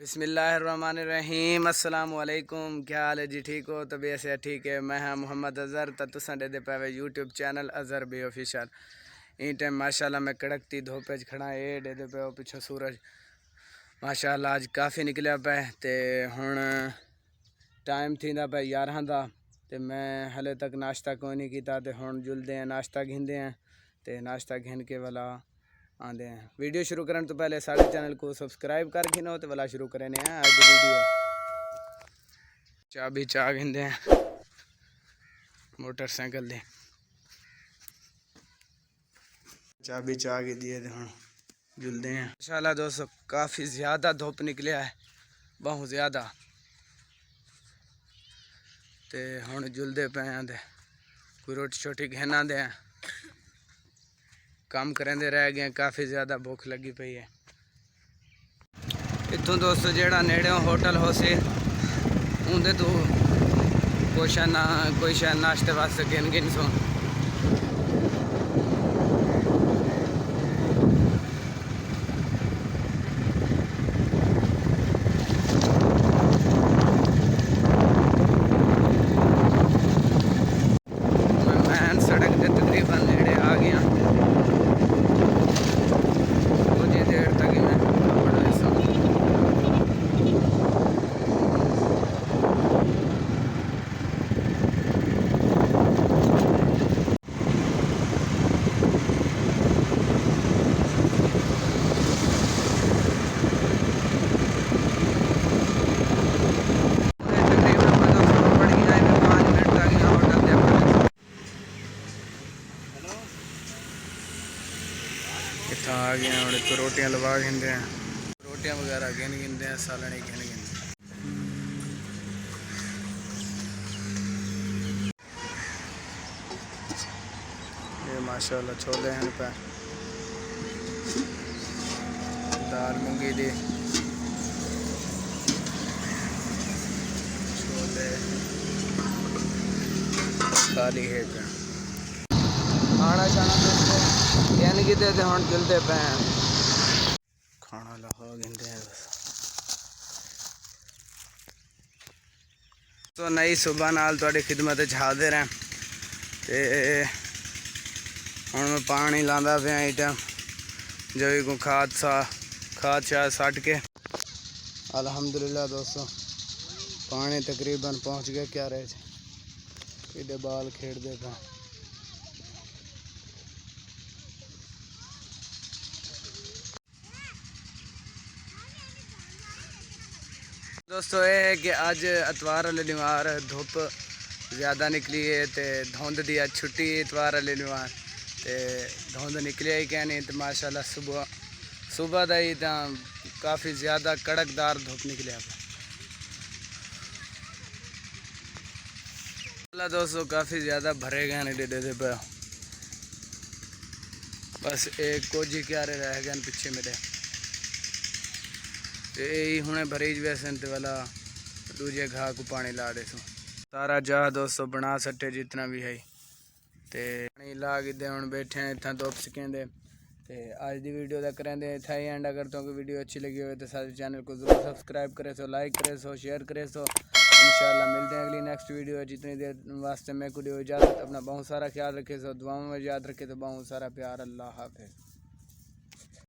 बिस्मिल्लाहिर्रहमानिर्रहीम अस्सलाम वालेकुम। क्या हाल है जी? ठीक हो? तबीयत से ठीक है। मैं हाँ मोहम्मद अज़हर तुसां दे पावे YouTube channel Azhar B official. इन टाइम माशाल्लाह मैं कड़कती धूप खड़ा है दे पे पिछो सूरज माशाल्लाह आज काफ़ी निकलिया पे ते हुण टाइम थी पे 11 दा ते मैं हले तक नाश्ता कोई नहीं किया ते हुण जुलदे हैं नाश्ता घिंदे हैं ते नाश्ता घिन के वाला आंदे हैं। वीडियो शुरू करने तो पहले सारे चैनल को सब्सक्राइब कर घिनो तो वाला शुरू करें हैं आज वीडियो। चाबी चाह घिंदे हैं मोटरसाइकिल दे चाबी चाह के दिए थे हम जुलते हैं माशाल्लाह दोस्तों। काफ़ी ज़्यादा धूप निकलिया है बहुत ज़्यादा ते हुण जुलते पे हैं ते कोई रोटी छोटी घेना दे काम करेंदे रह गए। काफ़ी ज़्यादा भूख लगी पई है। इतों दोस्तों जेड़ा नेड़े होटल हो से उनके तो कोई शायद नाश्ते वास्ते गिन सो मैं सड़क के तकरीबन नेड़े आ गया। कुछ देर तक ही मैं इतना आ गया और तो रोटियां लवा गिनते हैं रोटियां वगैरह गिनते हैं सालनी गिनते ये माशाल्लाह छोले हैं पे दाल मूंगी दी छोले खाली है पे खाना शाना दोस्तों कहने की थे हम चलते पे हैं खाना लगा गिनते हैं तो नई सुबह नाल तुहाडी खिदमत च हाज़िर हैं ते हुण मैं पानी लांदा पिया आइटम जो को खाद शाद सट के अल्हम्दुलिल्लाह दोस्तों पानी तकरीबन पहुंच गया। क्या रहे इधर बाल खेड़ते पे दोस्तों ये है कि अज इतवार वाले निवार धुप ज़्यादा निकली है तो धुंध दी अज छुट्टी इतवार वाले निवार तो धुंध निकलिया ही क्या नहीं तो माशाल्लाह सुबह का ही तो काफ़ी ज़्यादा कड़कदार धुप निकलिया अल्लाह दोस्तों काफ़ी ज़्यादा भरे गए हैं डेडे पे बस एक कुछ ही क्यारे रह गए पिछे मेरे यही हुने भरीज वैसे वाला दूजे घाह को पानी ला दे सो सारा जा दोस्तों बना सटे जितना भी है ते पानी ला के हम बैठे हैं इतना धुप सकेंदे ते आज की वीडियो का करेंगे इतना ही एंड। अगर तुमको वीडियो अच्छी लगी हो तो सारे चैनल को जरूर सब्सक्राइब करे सो लाइक करे सो शेयर करे सो। इंशाल्लाह मिलते हैं अगली नेक्स्ट वीडियो। जितनी देर वास्ते मैं को इजाज़त अपना बहुत सारा ख्याल रखे सो दुआओं में याद रखे तो बहुत सारा प्यार। अल्लाह हाफ़िज़।